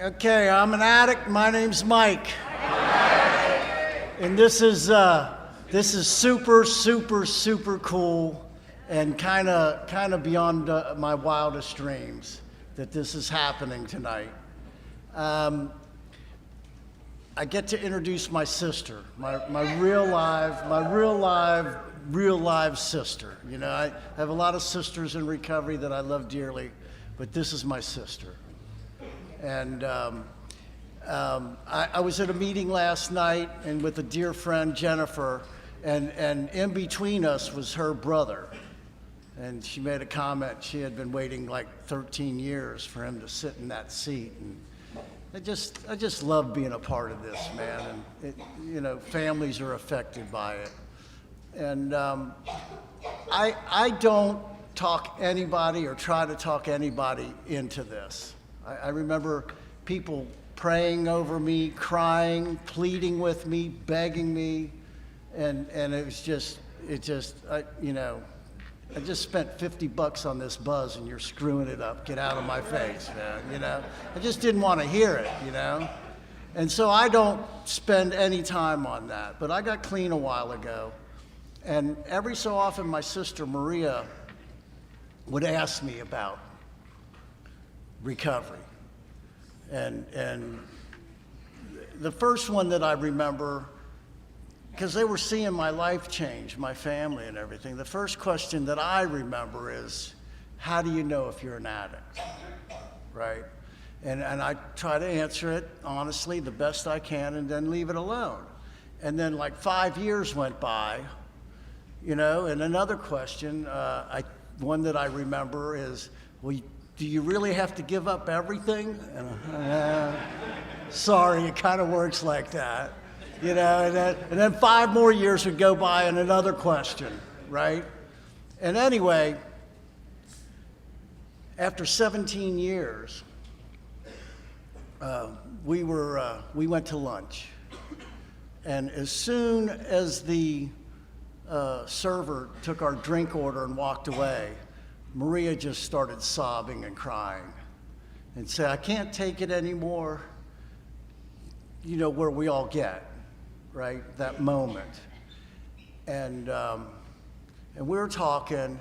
Okay, I'm an addict. My name's Mike. And this is super cool and kind of beyond my wildest dreams that this is happening tonight. I get to introduce my sister, my real live sister. You know, I have a lot of sisters in recovery that I love dearly, but this is my sister. And I was at a meeting last night and with a dear friend, Jennifer, and in between us was her brother. And she made a comment. She had been waiting like 13 years for him to sit in that seat. And I just love being a part of this, man. And you know, families are affected by it. And I don't talk anybody or try to talk anybody into this. I remember people praying over me, crying, pleading with me, begging me, and I just spent $50 on this buzz and you're screwing it up. Get out of my face, man, you know? I just didn't want to hear it, you know? And so I don't spend any time on that, but I got clean a while ago. And every so often my sister Maria would ask me about recovery. And the first one that I remember, because they were seeing my life change, my family and everything, the first question that I remember is, how do you know if you're an addict, right? And I try to answer it honestly, the best I can, and then leave it alone. And then like 5 years went by, you know, and another question, one that I remember is, well, do you really have to give up everything? And, sorry, it kind of works like that. You know, and then 5 more years would go by and another question, right? And anyway, after 17 years, we went to lunch. And as soon as the server took our drink order and walked away, Maria just started sobbing and crying and said, I can't take it anymore. You know, where we all get, right? That moment. And we were talking,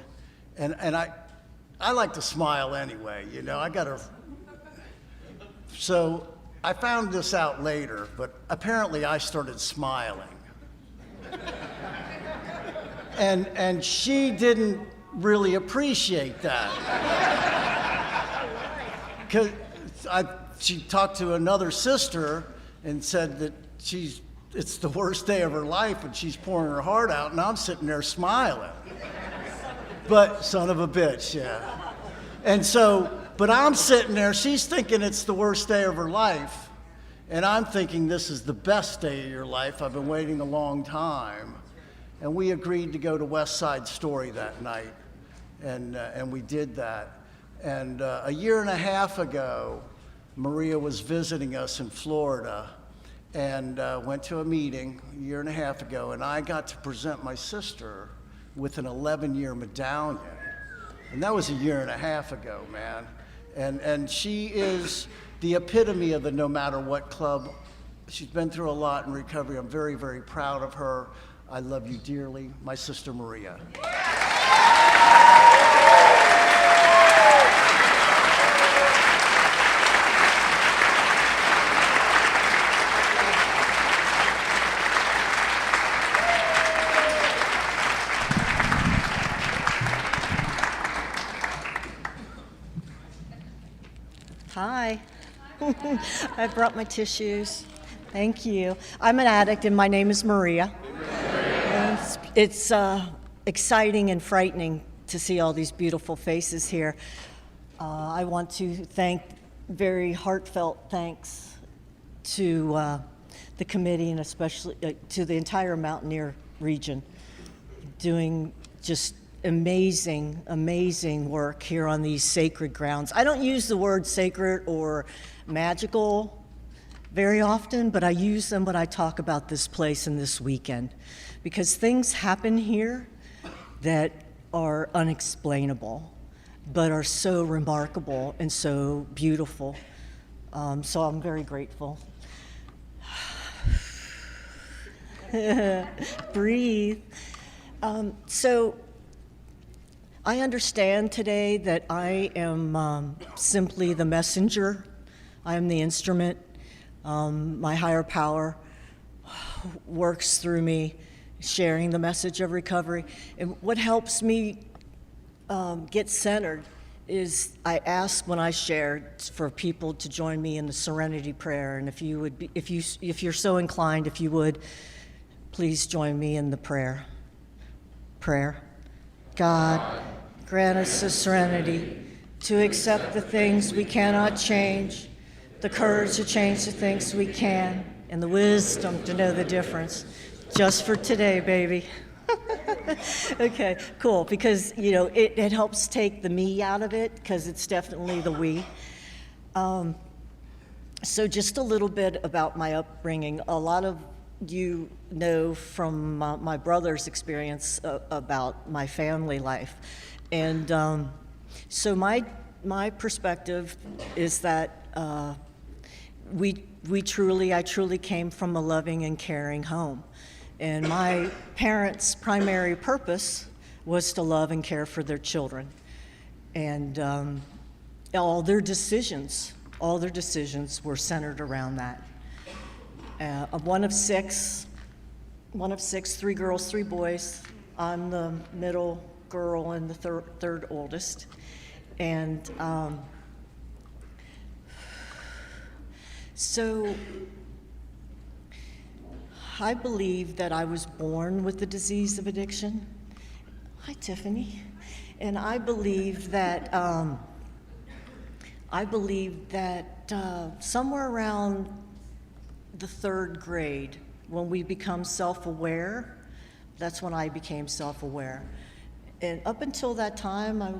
and I like to smile anyway, you know, so I found this out later, but apparently I started smiling. And she didn't really appreciate that. Because she talked to another sister and said that it's the worst day of her life and she's pouring her heart out, and I'm sitting there smiling. But son of a bitch, yeah. And so, but I'm sitting there, she's thinking it's the worst day of her life, and I'm thinking this is the best day of your life. I've been waiting a long time. And we agreed to go to West Side Story that night, and we did that. And a year and a half ago, Maria was visiting us in Florida and went to a meeting a year and a half ago, and I got to present my sister with an 11-year medallion. And that was a year and a half ago, man. And she is the epitome of the No Matter What Club. She's been through a lot in recovery. I'm very, very proud of her. I love you dearly, my sister Maria. Hi. I brought my tissues. Thank you. I'm an addict and my name is Maria. It's exciting and frightening to see all these beautiful faces here. I want to thank very heartfelt thanks to the committee and especially to the entire Mountaineer region, doing just amazing work here on these sacred grounds. I don't use the word sacred or magical very often, but I use them when I talk about this place and this weekend, because things happen here that are unexplainable, but are so remarkable and so beautiful. So I'm very grateful. Breathe. So I understand today that I am simply the messenger. I am the instrument. My higher power works through me, sharing the message of recovery. And what helps me get centered is I ask when I share for people to join me in the Serenity Prayer. And if you're so inclined, if you would, please join me in the prayer. God, grant us the serenity to accept the things we cannot change, the courage to change the things we can, and the wisdom to know the difference. Just for today, baby. Okay, cool, because, it helps take the me out of it, because it's definitely the we. So just a little bit about my upbringing. A lot of you know from my brother's experience about my family life. And so my perspective is that I truly came from a loving and caring home. And my parents' primary purpose was to love and care for their children. And all their decisions were centered around that. One of six, 3 girls, 3 boys. I'm the middle girl and the third oldest. And so I believe that I was born with the disease of addiction. Hi, Tiffany. And I believe that somewhere around the 3rd grade, when we become self-aware, that's when I became self-aware. And up until that time, I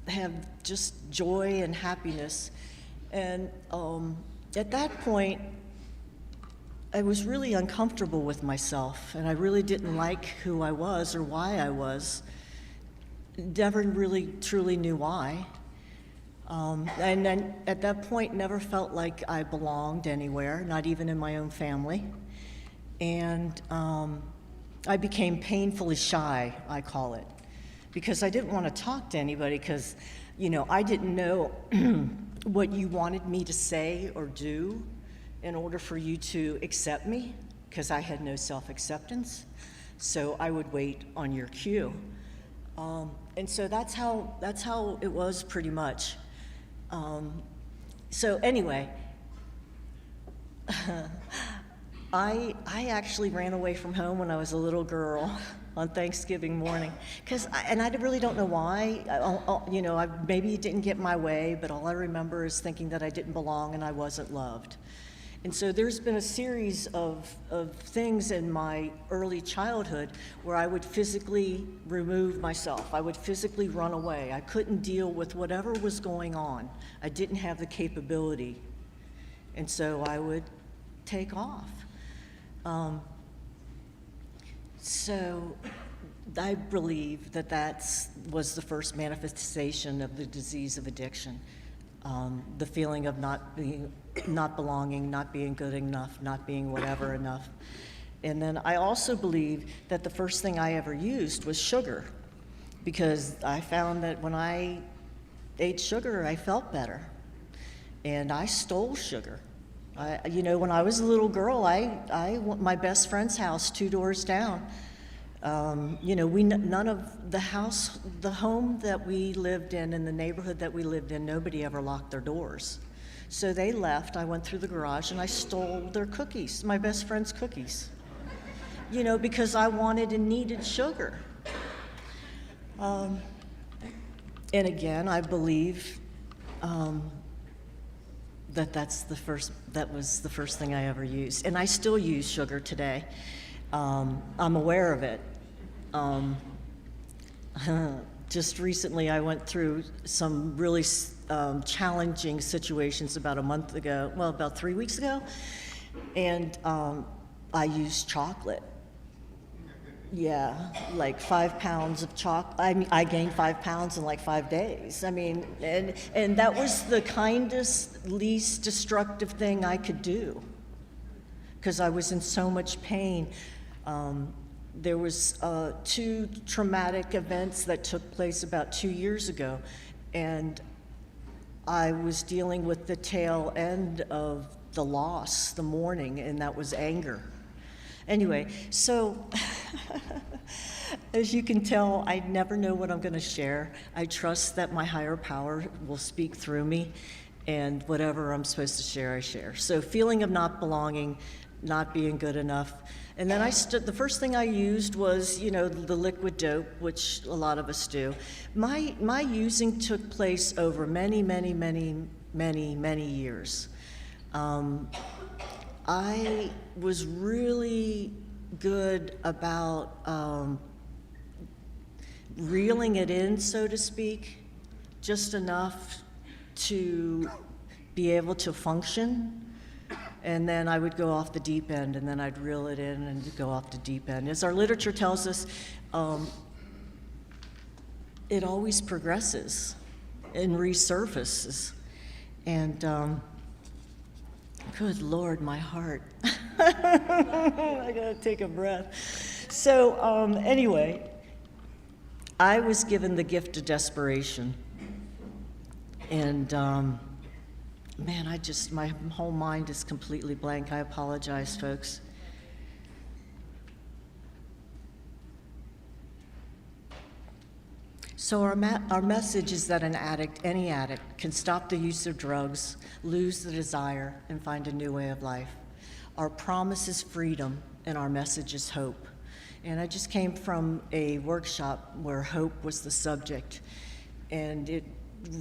have just joy and happiness. And at that point, I was really uncomfortable with myself, and I really didn't like who I was or why I was. Never really truly knew why. And then at that point, never felt like I belonged anywhere, not even in my own family. And I became painfully shy, I call it, because I didn't want to talk to anybody because, I didn't know what you wanted me to say or do in order for you to accept me, because I had no self-acceptance. So I would wait on your cue. And so that's how it was pretty much. So anyway, I actually ran away from home when I was a little girl on Thanksgiving morning, and I really don't know why. Maybe it didn't get my way, but all I remember is thinking that I didn't belong and I wasn't loved. And so there's been a series of things in my early childhood where I would physically remove myself. I would physically run away. I couldn't deal with whatever was going on. I didn't have the capability. And so I would take off. So I believe that was the first manifestation of the disease of addiction. The feeling of not belonging, not being good enough, not being whatever enough. And then I also believe that the first thing I ever used was sugar, because I found that when I ate sugar, I felt better. And I stole sugar. When I was a little girl, I went to my best friend's house 2 doors down. None of the home that we lived in the neighborhood that we lived in, nobody ever locked their doors. So they left. I went through the garage and I stole their cookies, my best friend's cookies, because I wanted and needed sugar. And again, I believe that was the first thing I ever used. And I still use sugar today. I'm aware of it. Just recently, I went through some really challenging situations about 3 weeks ago, and I used chocolate. Yeah, like 5 pounds of I gained 5 pounds in like 5 days. I mean, and that was the kindest, least destructive thing I could do because I was in so much pain. There was 2 traumatic events that took place about 2 years ago, and I was dealing with the tail end of the loss, the mourning, and that was anger. Anyway, so as you can tell, I never know what I'm going to share. I trust that my higher power will speak through me, and whatever I'm supposed to share, I share. So feeling of not belonging, not being good enough. And then the first thing I used was, the liquid dope, which a lot of us do. My using took place over many, many, many, many, many years. I was really good about reeling it in, so to speak, just enough to be able to function. And then I would go off the deep end, and then I'd reel it in and go off the deep end. As our literature tells us, it always progresses and resurfaces. And good Lord, my heart. I gotta take a breath. So anyway, I was given the gift of desperation. And man, my whole mind is completely blank. I apologize, folks. So our message is that any addict, can stop the use of drugs, lose the desire, and find a new way of life. Our promise is freedom, and our message is hope. And I just came from a workshop where hope was the subject, and it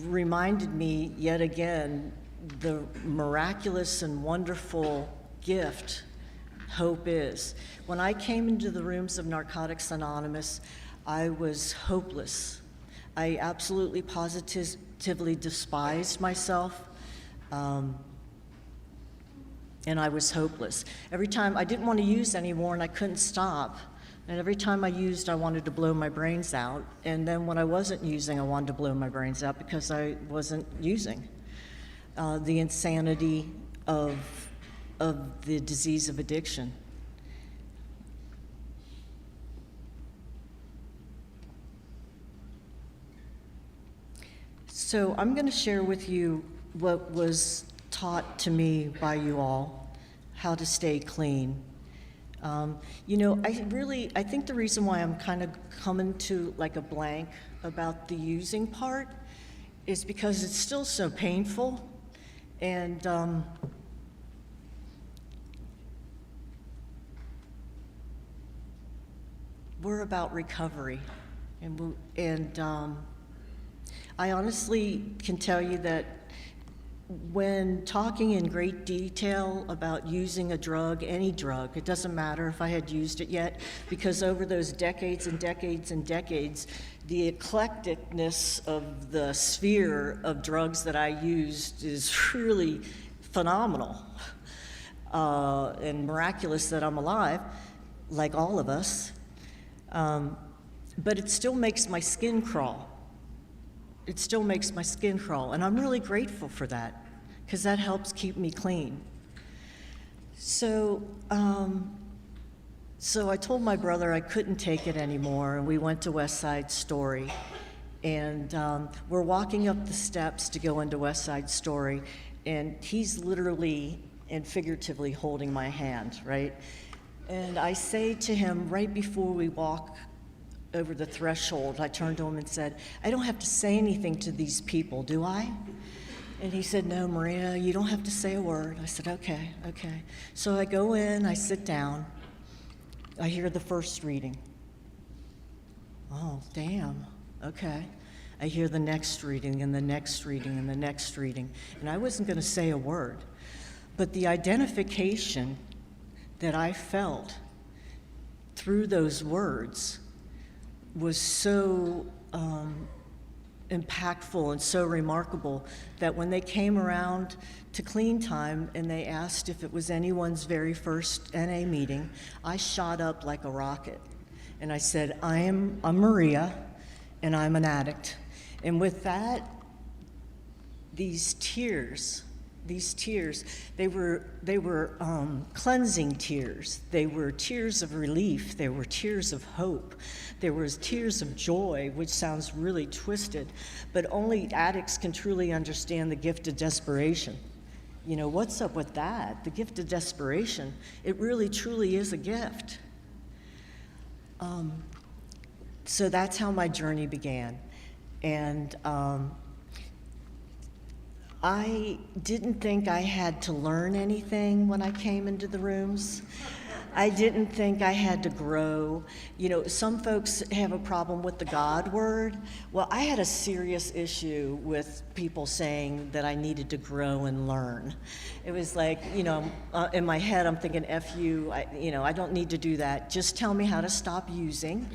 reminded me yet again the miraculous and wonderful gift hope is. When I came into the rooms of Narcotics Anonymous, I was hopeless. I absolutely positively despised myself, and I was hopeless. Every time I didn't want to use anymore, and I couldn't stop. And every time I used, I wanted to blow my brains out. And then when I wasn't using, I wanted to blow my brains out because I wasn't using. The insanity of the disease of addiction. So I'm going to share with you what was taught to me by you all, how to stay clean. I think the reason why I'm kind of coming to like a blank about the using part is because it's still so painful. And we're about recovery. And I honestly can tell you that when talking in great detail about using a drug, any drug, it doesn't matter if I had used it yet, because over those decades and decades and decades, the eclecticness of the sphere of drugs that I used is really phenomenal and miraculous that I'm alive, like all of us. But it still makes my skin crawl. It still makes my skin crawl, and I'm really grateful for that, because that helps keep me clean. So I told my brother I couldn't take it anymore, and we went to West Side Story. And we're walking up the steps to go into West Side Story, and he's literally and figuratively holding my hand, right? And I say to him right before we walk over the threshold, I turned to him and said, I don't have to say anything to these people, do I? And he said, no, Maria, you don't have to say a word. I said, okay. So I go in, I sit down, I hear the first reading. Oh, damn, okay. I hear the next reading and the next reading and the next reading. And I wasn't gonna say a word, but the identification that I felt through those words was so impactful and so remarkable that when they came around to clean time and they asked if it was anyone's very first NA meeting, I shot up like a rocket. And I said, I'm Maria, and I'm an addict. And with that, these tears, they were cleansing tears. They were tears of relief. They were tears of hope. There was tears of joy, which sounds really twisted, but only addicts can truly understand the gift of desperation. You know, what's up with that? The gift of desperation. It really, truly is a gift. So that's how my journey began. And I didn't think I had to learn anything when I came into the rooms. I didn't think I had to grow. You know, some folks have a problem with the God word. Well, I had a serious issue with people saying that I needed to grow and learn. It was like, you know, in my head, I'm thinking, F you, I don't need to do that. Just tell me how to stop using.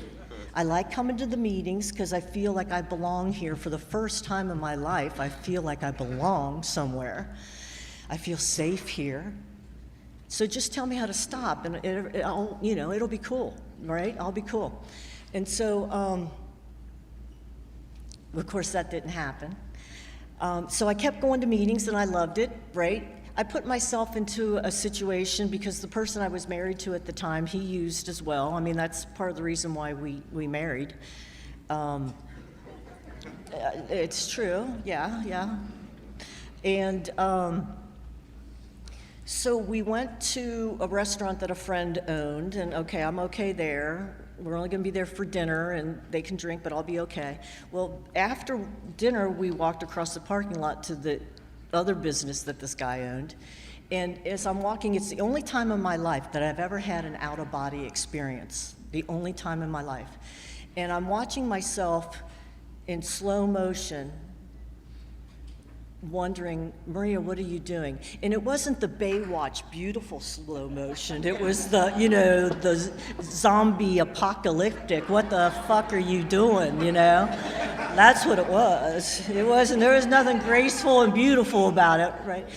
I like coming to the meetings because I feel like I belong here for the first time in my life. I feel like I belong somewhere. I feel safe here. So just tell me how to stop, and it'll be cool, right? I'll be cool. And so, of course, that didn't happen. So I kept going to meetings, and I loved it, right? I put myself into a situation because the person I was married to at the time, he used as well. I mean, that's part of the reason why we married. It's true, yeah. And so we went to a restaurant that a friend owned, and okay, I'm okay there. We're only gonna be there for dinner, and they can drink, but I'll be okay. Well, after dinner, we walked across the parking lot to the other business that this guy owned. And as I'm walking, it's the only time in my life that I've ever had an out-of-body experience, the only time in my life. And I'm watching myself in slow motion, wondering, Maria, what are you doing? And it wasn't the Baywatch beautiful slow motion. It was the zombie apocalyptic, what the fuck are you doing, That's what it was. There was nothing graceful and beautiful about it, right?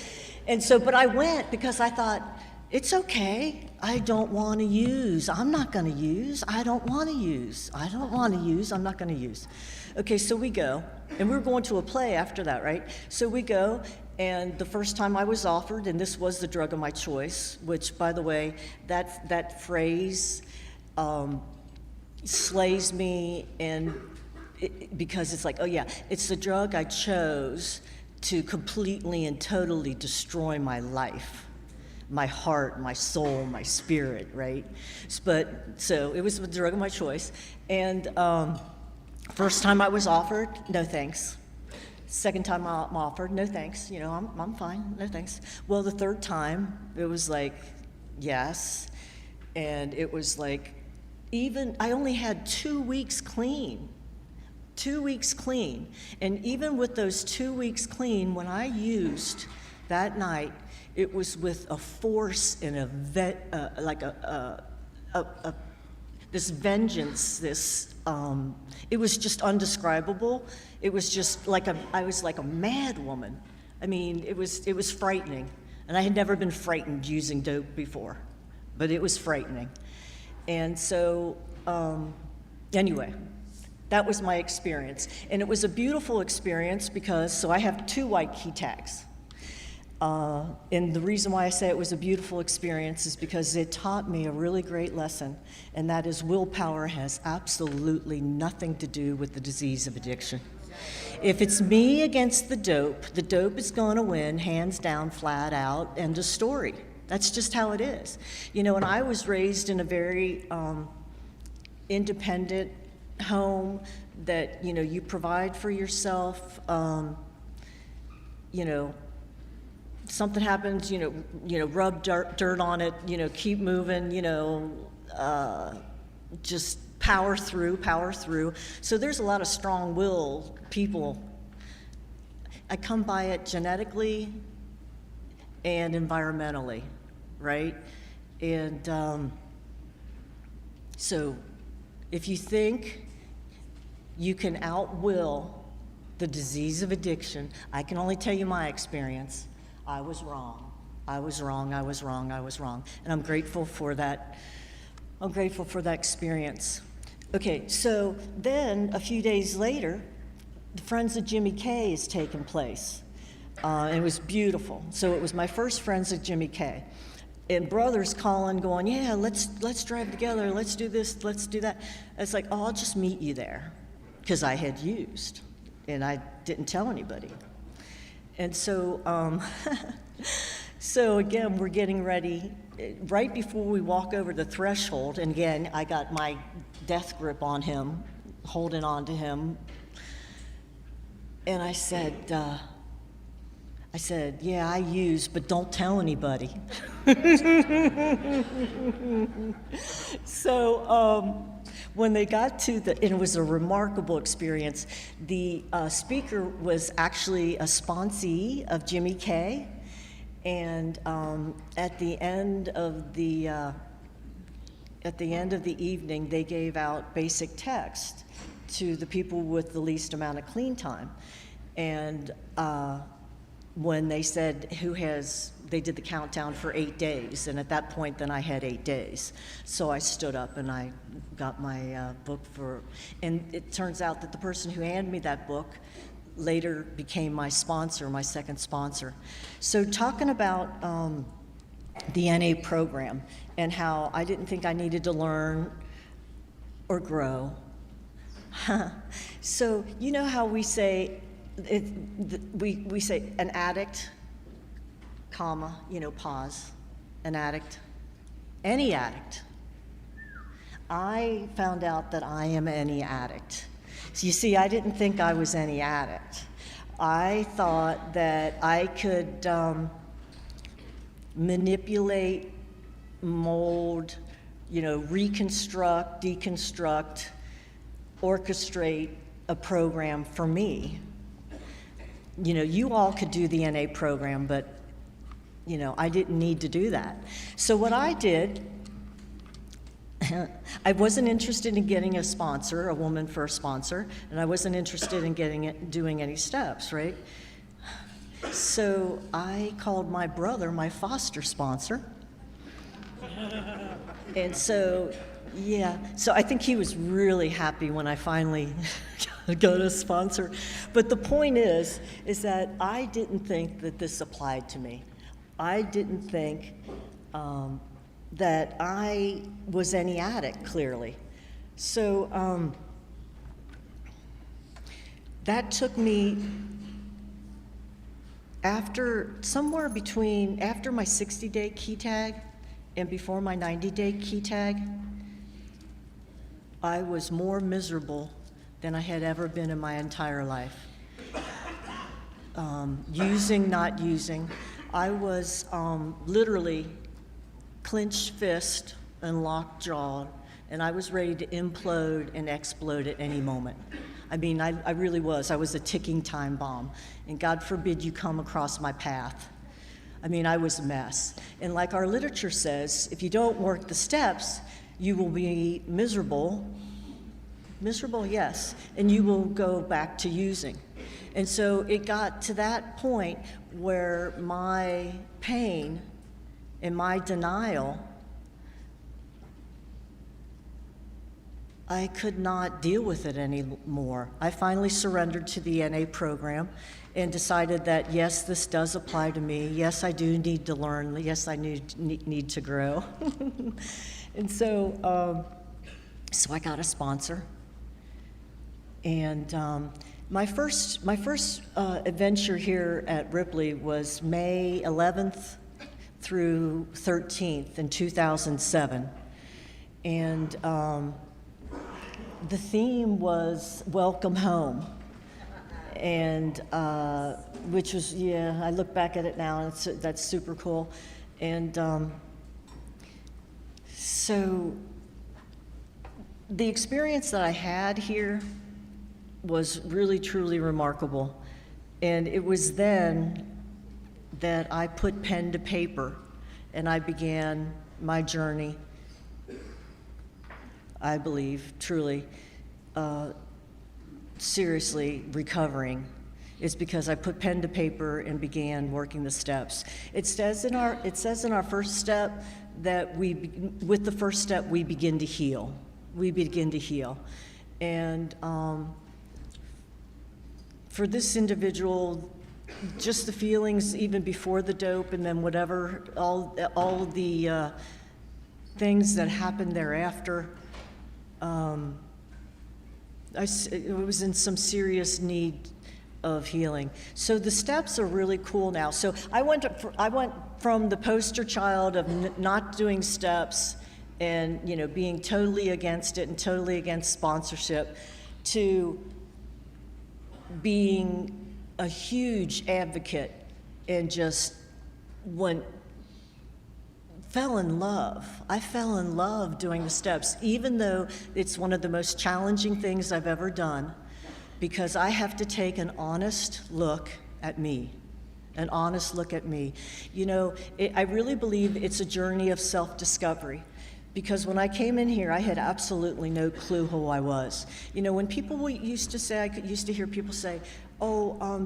And so, but I went because I thought, it's okay. I don't want to use. I'm not going to use. I don't want to use. I don't want to use. I'm not going to use. Okay, so we go. And we're going to a play after that, right? So we go, and the first time I was offered, and this was the drug of my choice, which, by the way, that phrase slays me, and because it's like, oh yeah, it's the drug I chose to completely and totally destroy my life, my heart, my soul, my spirit, right? So it was the drug of my choice, and first time I was offered, no thanks. Second time I'm offered, no thanks. I'm fine, no thanks. Well, the third time, it was like, yes. And it was like, I only had 2 weeks clean. 2 weeks clean. And even with those 2 weeks clean, when I used that night, it was with a force and this vengeance, it was just undescribable. It was just like I was like a mad woman. I mean, it was frightening. And I had never been frightened using dope before, but it was frightening. And so, anyway, that was my experience. And it was a beautiful experience because, I have 2 white key tags. And the reason why I say it was a beautiful experience is because it taught me a really great lesson, and that is willpower has absolutely nothing to do with the disease of addiction. If it's me against the dope is going to win, hands down, flat out, end of story. That's just how it is. And I was raised in a very independent home that, you provide for yourself, something happens, rub dirt on it, keep moving, just power through. So there's a lot of strong-willed people. I come by it genetically and environmentally, right? And so if you think you can outwill the disease of addiction, I can only tell you my experience. I was wrong. And I'm grateful for that. I'm grateful for that experience. Okay, so then a few days later, the Friends of Jimmy K is taking place. And it was beautiful. So it was my first Friends of Jimmy K. And brothers calling, going, yeah, let's drive together, let's do this, let's do that. It's like, oh, I'll just meet you there, because I had used, and I didn't tell anybody. And so, so again, we're getting ready. Right before we walk over the threshold, and again, I got my death grip on him, holding on to him, and I said, yeah, I use, but don't tell anybody. So when they got to and it was a remarkable experience. The speaker was actually a sponsee of Jimmy K, and at the end of the evening, they gave out basic text to the people with the least amount of clean time, and when they said they did the countdown for 8 days, and at that point then I had 8 days. So I stood up and I got my book and it turns out that the person who handed me that book later became my sponsor, my second sponsor. So talking about the NA program and how I didn't think I needed to learn or grow. So you know how we say, we say an addict, comma, pause, an addict, any addict. I found out that I am any addict. So you see, I didn't think I was any addict. I thought that I could manipulate, mold, reconstruct, deconstruct, orchestrate a program for me. You all could do the NA program, but, I didn't need to do that. So what I did, I wasn't interested in getting a sponsor, a woman for a sponsor, and I wasn't interested in doing any steps, right? So I called my brother my foster sponsor. And so, yeah, so I think he was really happy when I finally got a sponsor. But the point is that I didn't think that this applied to me. I didn't think that I was any addict, clearly. So that took me after my 60-day key tag and before my 90-day key tag, I was more miserable than I had ever been in my entire life. Using, not using. I was literally clenched fist and locked jaw, and I was ready to implode and explode at any moment. I mean, I really was. I was a ticking time bomb, and God forbid you come across my path. I mean, I was a mess. And like our literature says, if you don't work the steps, you will be miserable. Miserable, yes, and you will go back to using. And so it got to that point where my pain and my denial, I could not deal with it anymore. I finally surrendered to the NA program and decided that, yes, this does apply to me. Yes, I do need to learn. Yes, I need to grow. And so, so I got a sponsor. And my first adventure here at Ripley was May 11th through 13th in 2007. And the theme was Welcome Home. And which was, yeah, I look back at it now and that's super cool. And so the experience that I had here was really, truly remarkable. And it was then that I put pen to paper and I began my journey, I believe, truly, seriously recovering. It's because I put pen to paper and began working the steps. It says in our first step that with the first step we begin to heal. we begin to heal. And for this individual, just the feelings even before the dope, and then whatever, all the things that happened thereafter, it was in some serious need of healing. So the steps are really cool now. So I went from the poster child of not doing steps and being totally against it and totally against sponsorship, to being a huge advocate, and just fell in love. I fell in love doing the steps, even though it's one of the most challenging things I've ever done, because I have to take an honest look at me. An honest look at me. I really believe it's a journey of self-discovery, because when I came in here, I had absolutely no clue who I was. When people used to say, I used to hear people say,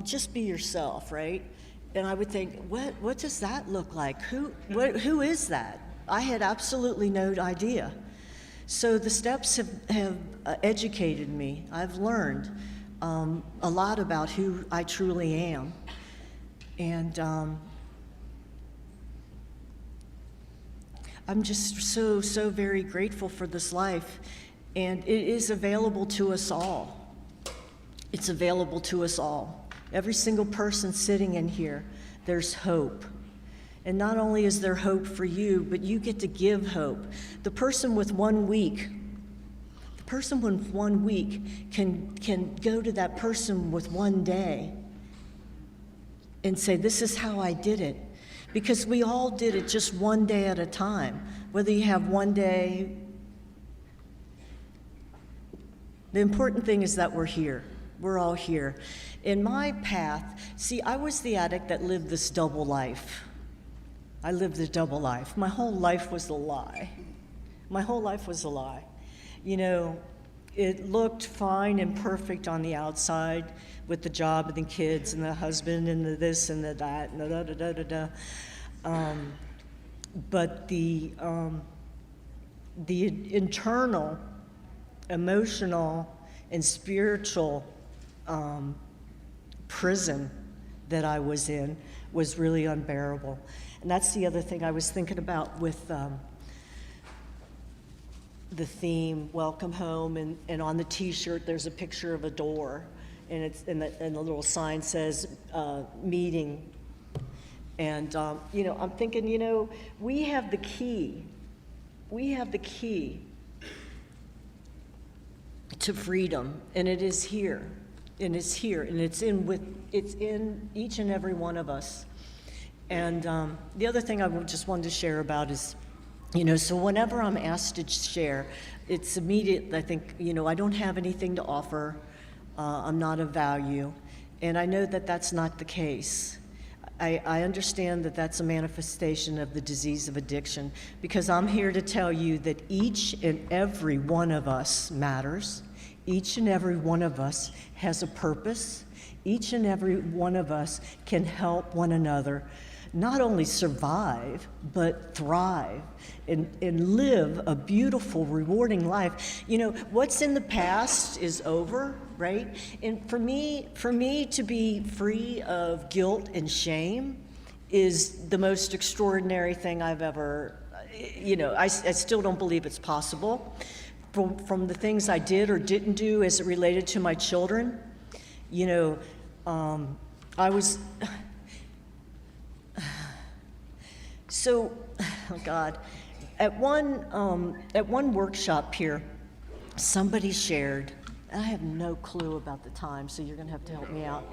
just be yourself, right? And I would think, what does that look like? Who is that? I had absolutely no idea. So the steps have educated me. I've learned a lot about who I truly am. And I'm just so very grateful for this life. And it is available to us all. It's available to us all. Every single person sitting in here, there's hope. And not only is there hope for you, but you get to give hope. The person with 1 week can go to that person with 1 day and say, this is how I did it. Because we all did it just 1 day at a time. Whether you have 1 day, the important thing is that we're here. We're all here. In my path, see, I was the addict that lived this double life. I lived the double life. My whole life was a lie. My whole life was a lie. It looked fine and perfect on the outside with the job and the kids and the husband and the this and the that and the da-da-da-da-da. But the internal, emotional, and spiritual prison that I was in was really unbearable. And that's the other thing I was thinking about with the theme, Welcome Home, and on the t-shirt there's a picture of a door, and the little sign says meeting. And I'm thinking, we have the key. We have the key to freedom, and it is here. And it's here, and it's in each and every one of us. And the other thing I just wanted to share about is, so whenever I'm asked to share, it's immediate. I think, I don't have anything to offer. I'm not of value, and I know that that's not the case. I understand that that's a manifestation of the disease of addiction, because I'm here to tell you that each and every one of us matters. Each and every one of us has a purpose. Each and every one of us can help one another not only survive, but thrive and live a beautiful, rewarding life. What's in the past is over, right? And for me to be free of guilt and shame is the most extraordinary thing I've ever, I still don't believe it's possible. From the things I did or didn't do as it related to my children, I was, so, oh God, at one workshop here, somebody shared, I have no clue about the time, so you're gonna have to help me out.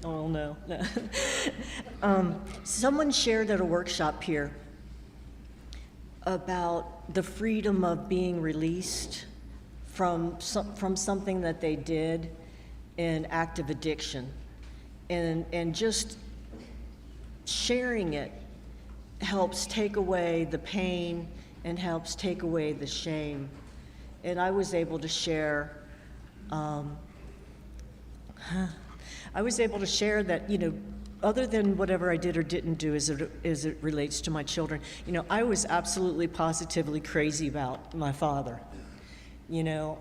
Oh, no. Someone shared at a workshop here about the freedom of being released from something that they did in active addiction, and just sharing it helps take away the pain and helps take away the shame. And I was able to share that, other than whatever I did or didn't do as it relates to my children, I was absolutely positively crazy about my father. You know,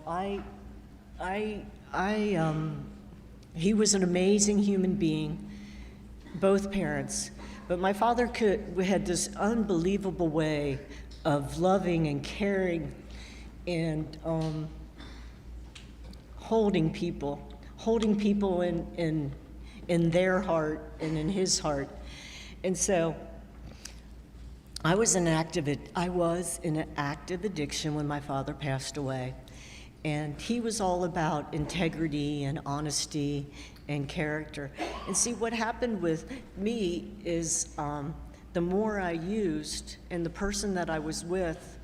he was an amazing human being, both parents. But my father had this unbelievable way of loving and caring and holding people in their heart and in his heart. And so I was in an active addiction when my father passed away. And he was all about integrity and honesty and character. And see, what happened with me is the more I used, and the person that I was with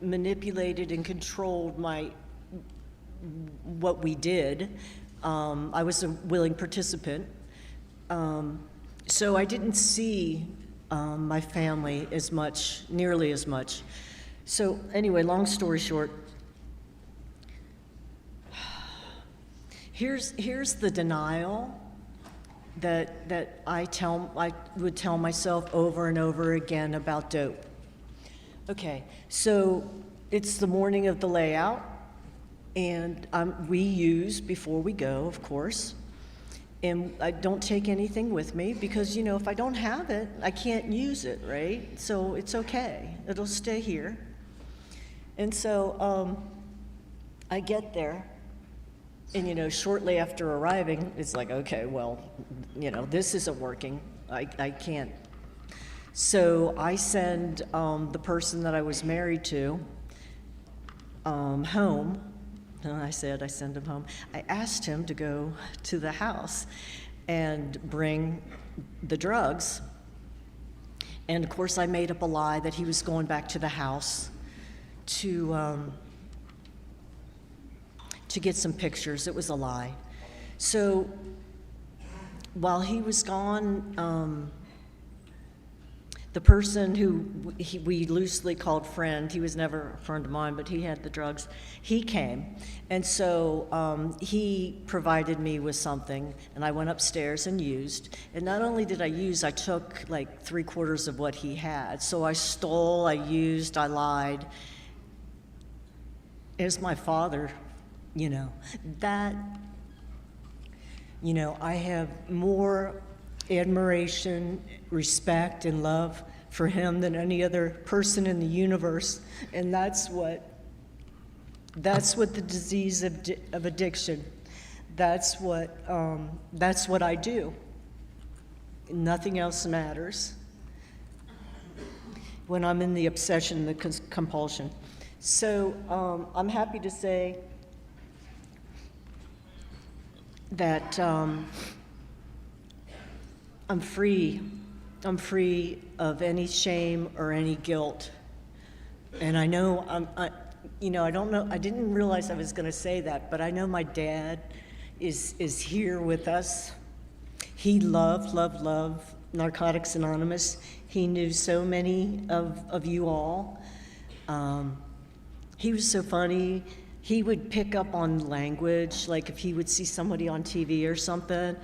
manipulated and controlled what we did. I was a willing participant. So I didn't see my family nearly as much. So anyway, long story short, here's the denial that I would tell myself over and over again about dope. Okay, so it's the morning of the layout, and we use before we go, of course. And I don't take anything with me because, you know, if I don't have it, I can't use it, right? So it's okay. It'll stay here. And so I get there, and, you know, shortly after arriving, it's like, okay, well, you know, this isn't working. I can't. So I send the person that I was married to home. And I said I send him home. I asked him to go to the house and bring the drugs. And of course, I made up a lie that he was going back to the house to get some pictures. It was a lie. So while he was gone, the person who we loosely called friend, he was never a friend of mine, but he had the drugs, he came. And so he provided me with something, and I went upstairs and used. And not only did I use, I took like 3/4 of what he had. So I stole, I used, I lied. As my father, you know, I have more admiration, respect, and love for him than any other person in the universe. And that's what the disease of addiction, that's what I do. Nothing else matters when I'm in the obsession, the compulsion. So I'm happy to say that I'm free of any shame or any guilt. And I know, I don't know, I didn't realize I was going to say that, but I know my dad is here with us. He loved Narcotics Anonymous. He knew so many of you all. He was so funny. He would pick up on language, like if he would see somebody on TV or something,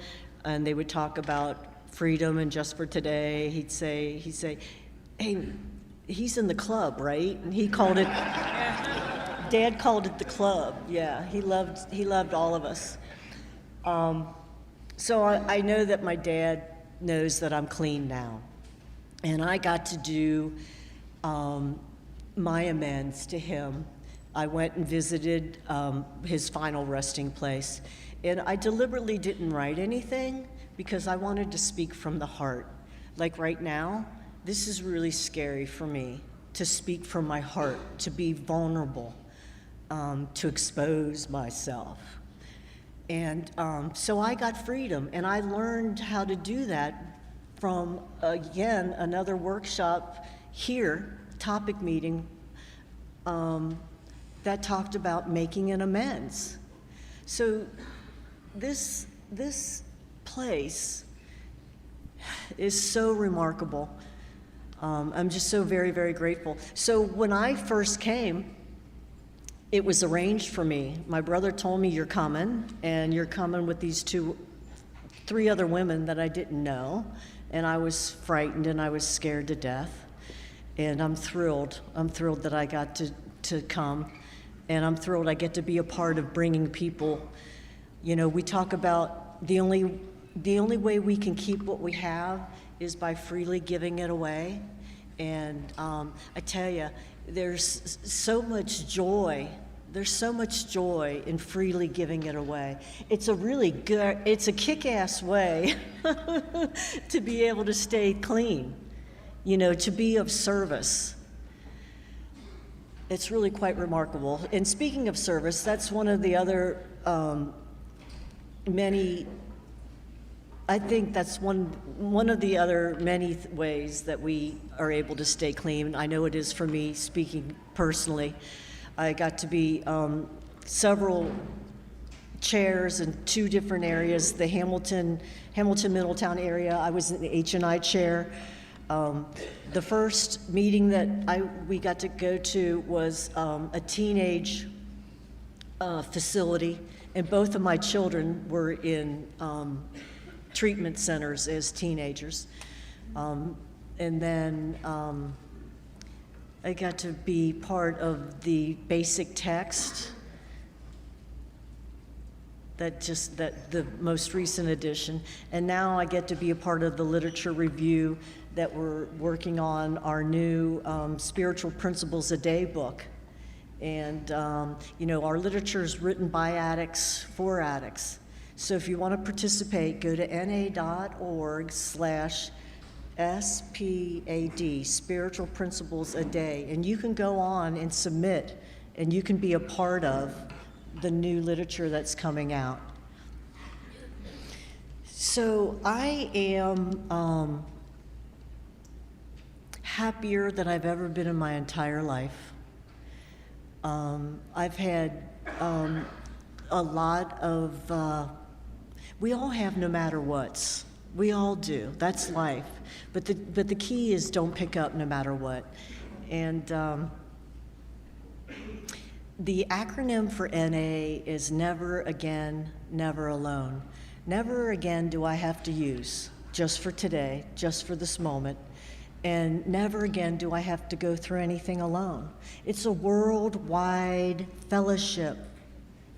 and they would talk about freedom and just for today, he'd say, hey, he's in the club, right? And he called it, Dad called it the club. Yeah, he loved all of us. So I know that my dad knows that I'm clean now. And I got to do my amends to him. I went and visited his final resting place. And I deliberately didn't write anything because I wanted to speak from the heart. Like right now, this is really scary for me to speak from my heart, to be vulnerable, to expose myself. And so I got freedom, and I learned how to do that from, again, another workshop here, topic meeting, that talked about making an amends. So this place is so remarkable. I'm just so very, very grateful. So when I first came, it was arranged for me. My brother told me, you're coming, and you're coming with these 3 other women that I didn't know, and I was frightened and I was scared to death. And I'm thrilled. I'm thrilled that I got to come, and I'm thrilled I get to be a part of bringing people. You know, we talk about the only way we can keep what we have is by freely giving it away. And I tell you, there's so much joy. There's so much joy in freely giving it away. It's a really good, it's a kick-ass way to be able to stay clean, you know, to be of service. It's really quite remarkable. And speaking of service, that's one of the other I think that's one of the other many ways that we are able to stay clean. I know it is for me, speaking personally. I got to be several chairs in 2 different areas. The Hamilton Middletown area, I was in the H&I chair. The first meeting that we got to go to was a teenage facility, and both of my children were in treatment centers as teenagers. And then I got to be part of the basic text, that the most recent edition. And now I get to be a part of the literature review that we're working on our new Spiritual Principles a Day book. And you know, our literature is written by addicts for addicts. So if you want to participate, go to na.org/SPAD, Spiritual Principles a Day, and you can go on and submit, and you can be a part of the new literature that's coming out. So I am happier than I've ever been in my entire life. I've had a lot of, we all have no matter what's. We all do. That's life. But the key is don't pick up no matter what. And the acronym for NA is never again, never alone. Never again do I have to use, just for today, just for this moment. And never again do I have to go through anything alone. It's a worldwide fellowship,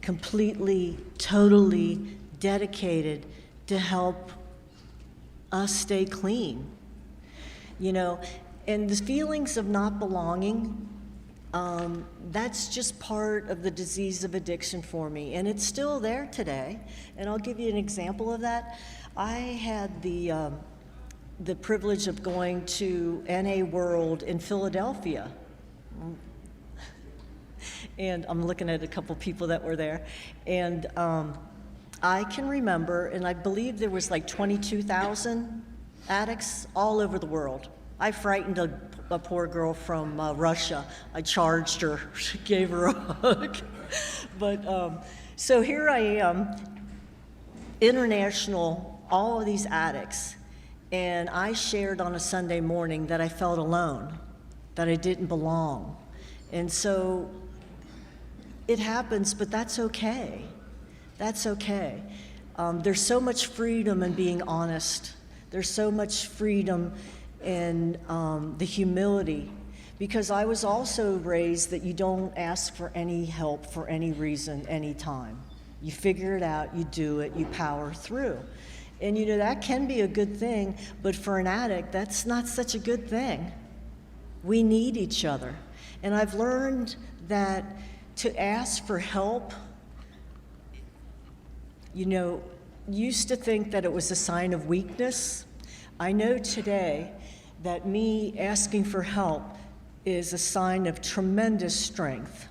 completely, totally dedicated to help us stay clean. You know, and the feelings of not belonging, that's just part of the disease of addiction for me, and it's still there today. And I'll give you an example of that. I had the privilege of going to NA World in Philadelphia. And I'm looking at a couple people that were there. And I can remember, and I believe there was like 22,000 addicts all over the world. I frightened a poor girl from Russia. I charged her, gave her a hug. But so here I am, international, all of these addicts. And I shared on a Sunday morning that I felt alone, that I didn't belong. And so it happens, but that's okay. That's okay. There's so much freedom in being honest. There's so much freedom in the humility, because I was also raised that you don't ask for any help for any reason, anytime. You figure it out, you do it, you power through. And you know, that can be a good thing, but for an addict, that's not such a good thing. We need each other. And I've learned that to ask for help, you know, used to think that it was a sign of weakness. I know today that me asking for help is a sign of tremendous strength,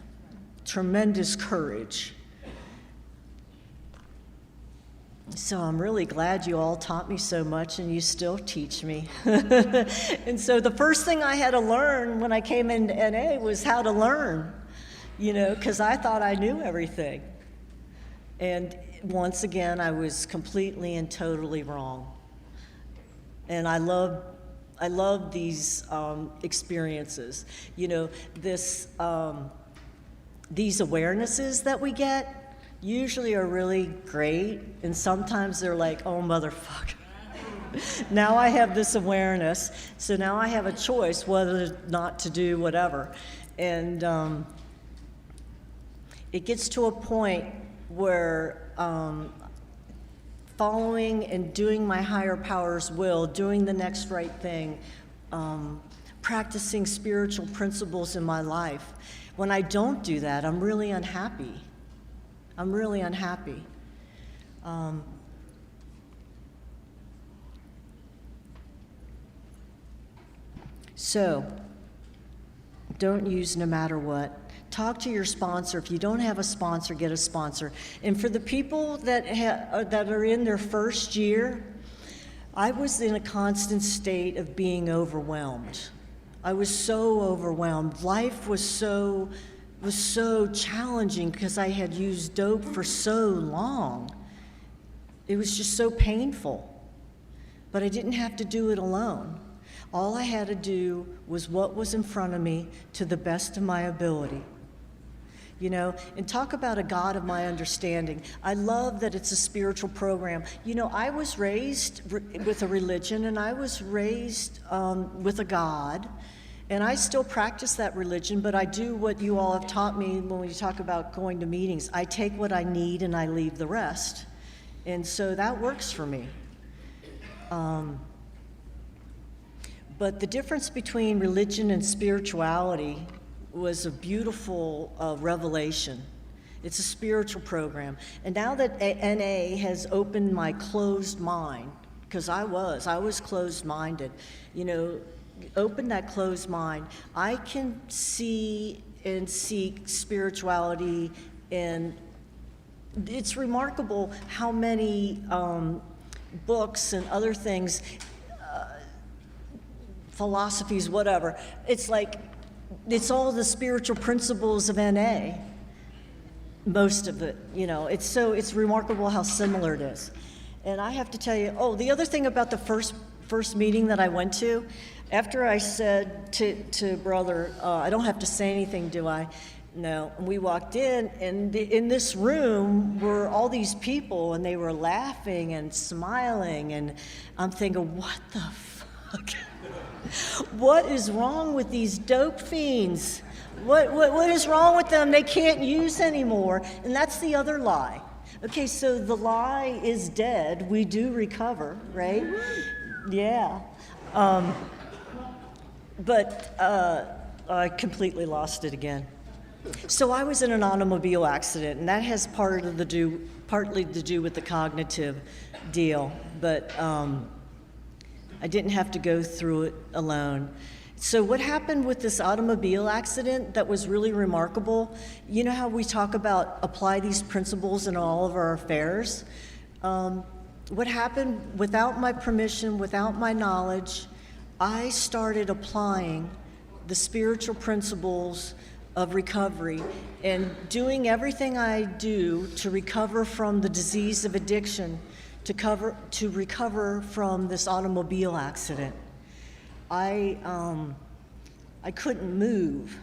tremendous courage. So I'm really glad you all taught me so much, and you still teach me. And so the first thing I had to learn when I came into NA was how to learn, you know, because I thought I knew everything. And once again, I was completely and totally wrong. And I love these experiences. You know, these awarenesses that we get usually are really great, and sometimes they're like, oh, motherfucker. Now I have this awareness, so now I have a choice whether or not to do whatever. And it gets to a point where following and doing my higher power's will, doing the next right thing, practicing spiritual principles in my life. When I don't do that, I'm really unhappy. I'm really unhappy. So, don't use no matter what. Talk to your sponsor. If you don't have a sponsor, get a sponsor. And for the people that are in their first year, I was in a constant state of being overwhelmed. I was so overwhelmed. Life was so challenging because I had used dope for so long. It was just so painful. But I didn't have to do it alone. All I had to do was what was in front of me to the best of my ability. You know, and talk about a God of my understanding. I love that it's a spiritual program. You know, I was raised with a religion, and I was raised with a God, and I still practice that religion, but I do what you all have taught me when we talk about going to meetings. I take what I need and I leave the rest. And so that works for me. But the difference between religion and spirituality was a beautiful revelation. It's a spiritual program. And now that NA has opened my closed mind, because I was closed-minded, you know, open that closed mind, I can see and seek spirituality, and it's remarkable how many books and other things, philosophies, whatever, it's like, it's all the spiritual principles of NA, most of it, you know. It's remarkable how similar it is. And I have to tell you, the other thing about the first meeting that I went to, after I said to Brother, I don't have to say anything, do I? No. And we walked in, and in this room were all these people, and they were laughing and smiling, and I'm thinking, what the fuck? What is wrong with these dope fiends? What is wrong with them? They can't use anymore. And that's the other lie. Okay, so the lie is dead. We do recover, right? Yeah. But I completely lost it again. So I was in an automobile accident, and that has partly to do with the cognitive deal. But I didn't have to go through it alone. So what happened with this automobile accident that was really remarkable, you know how we talk about apply these principles in all of our affairs? What happened, without my permission, without my knowledge, I started applying the spiritual principles of recovery and doing everything I do to recover from the disease of addiction, to recover from this automobile accident. I couldn't move.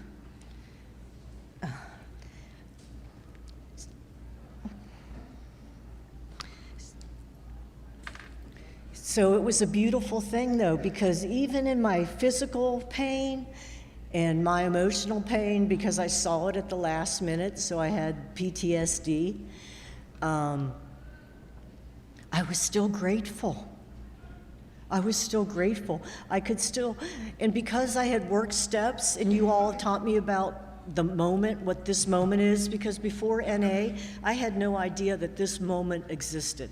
So it was a beautiful thing, though, because even in my physical pain and my emotional pain, because I saw it at the last minute, so I had PTSD, I was still grateful. I was still grateful. I could still, and because I had worked steps, and you all taught me about the moment, what this moment is, because before NA, I had no idea that this moment existed.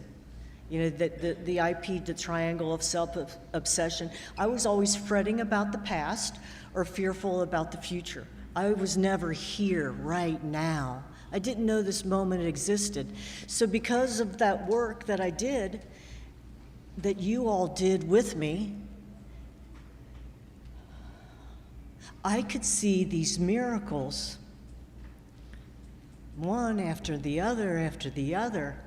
You know, that the IP, the triangle of self-obsession, I was always fretting about the past or fearful about the future. I was never here right now. I didn't know this moment existed. So because of that work that I did, that you all did with me, I could see these miracles, one after the other after the other.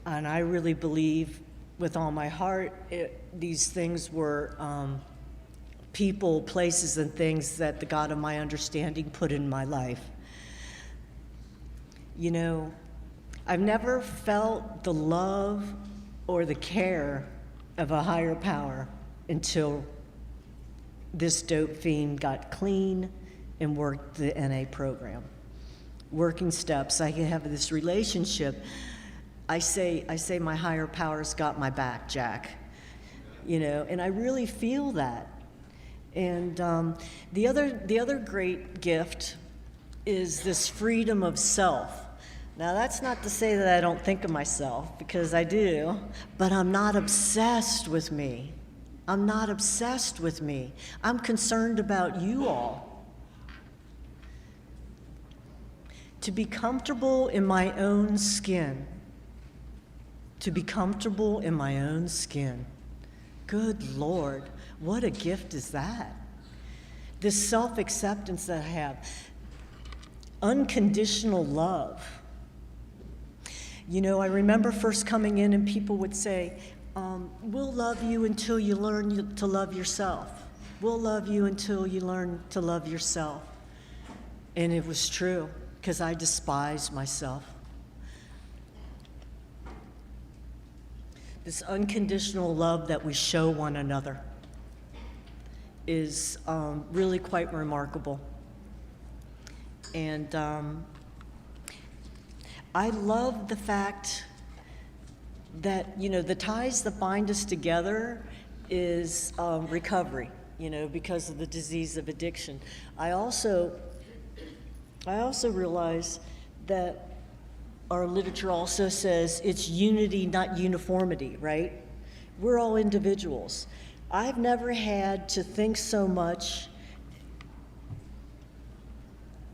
And I really believe with all my heart these things were people, places, and things that the God of my understanding put in my life. You know, I've never felt the love or the care of a higher power until this dope fiend got clean and worked the NA program. Working steps, I have this relationship. I say my higher power's got my back, Jack. You know, and I really feel that. And the other great gift is this freedom of self. Now, that's not to say that I don't think of myself, because I do, but I'm not obsessed with me. I'm not obsessed with me. I'm concerned about you all. To be comfortable in my own skin. To be comfortable in my own skin. Good Lord, what a gift is that? This self-acceptance that I have. Unconditional love. You know, I remember first coming in and people would say, we'll love you until you learn to love yourself. We'll love you until you learn to love yourself. And it was true, because I despised myself. This unconditional love that we show one another is really quite remarkable. And I love the fact that, you know, the ties that bind us together is recovery, you know, because of the disease of addiction. I also realize that our literature also says it's unity, not uniformity, right? We're all individuals. I've never had to think so much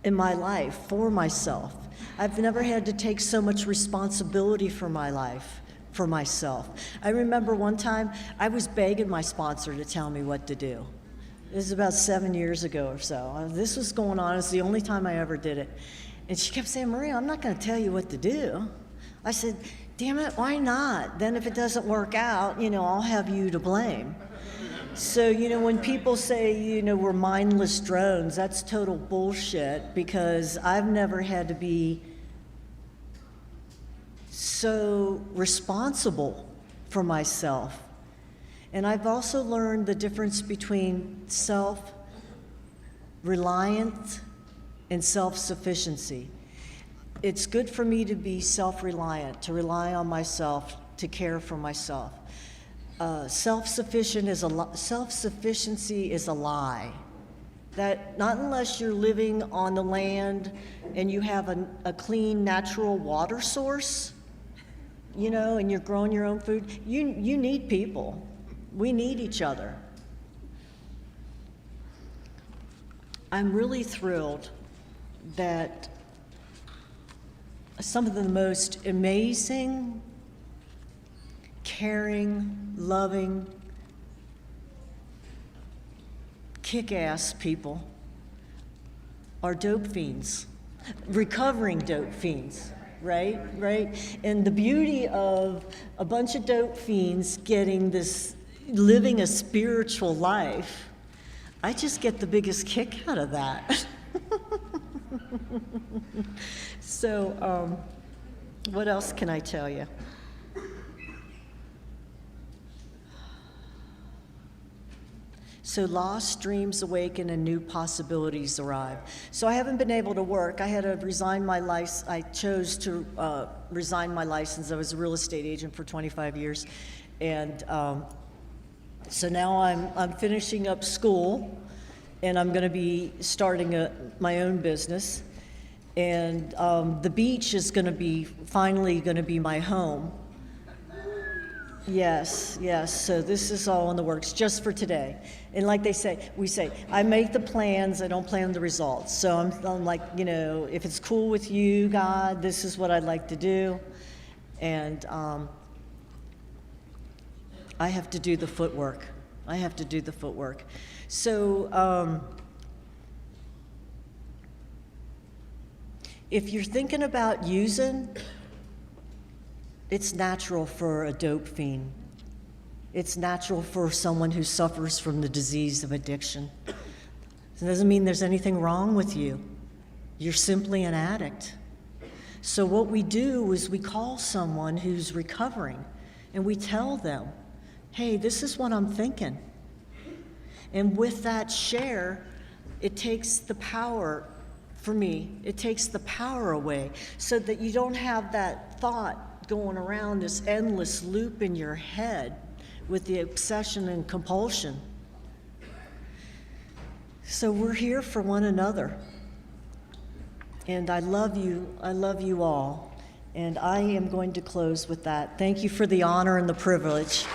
in my life for myself. I've never had to take so much responsibility for my life, for myself. I remember one time I was begging my sponsor to tell me what to do. This is about 7 years ago or so. This was going on. It's the only time I ever did it. And she kept saying, Maria, I'm not going to tell you what to do. I said, damn it, why not? Then if it doesn't work out, you know, I'll have you to blame. So, you know, when people say, you know, we're mindless drones, that's total bullshit, because I've never had to be so responsible for myself. And I've also learned the difference between self-reliant and self-sufficiency. It's good for me to be self-reliant, to rely on myself, to care for myself. Self-sufficiency is a lie. That not unless you're living on the land and you have a clean natural water source, you know, and you're growing your own food, you need people. We need each other. I'm really thrilled that some of the most amazing, caring, loving, kick-ass people are dope fiends, recovering dope fiends, right? And the beauty of a bunch of dope fiends living a spiritual life, I just get the biggest kick out of that. So, what else can I tell you? So lost dreams awaken and new possibilities arrive. So I haven't been able to work. I had to resign my license. I chose to resign my license. I was a real estate agent for 25 years. And so now I'm finishing up school, and I'm going to be starting my own business. And the beach is finally going to be my home. Yes. So this is all in the works just for today. And like we say, I make the plans, I don't plan the results. So I'm like, you know, if it's cool with you, God, this is what I'd like to do. And I have to do the footwork. So if you're thinking about using, it's natural for a dope fiend. It's natural for someone who suffers from the disease of addiction. It doesn't mean there's anything wrong with you. You're simply an addict. So what we do is we call someone who's recovering, and we tell them, hey, this is what I'm thinking. And with that share, it takes the power, for me, it takes the power away so that you don't have that thought going around this endless loop in your head with the obsession and compulsion. So we're here for one another. And I love you all. And I am going to close with that. Thank you for the honor and the privilege.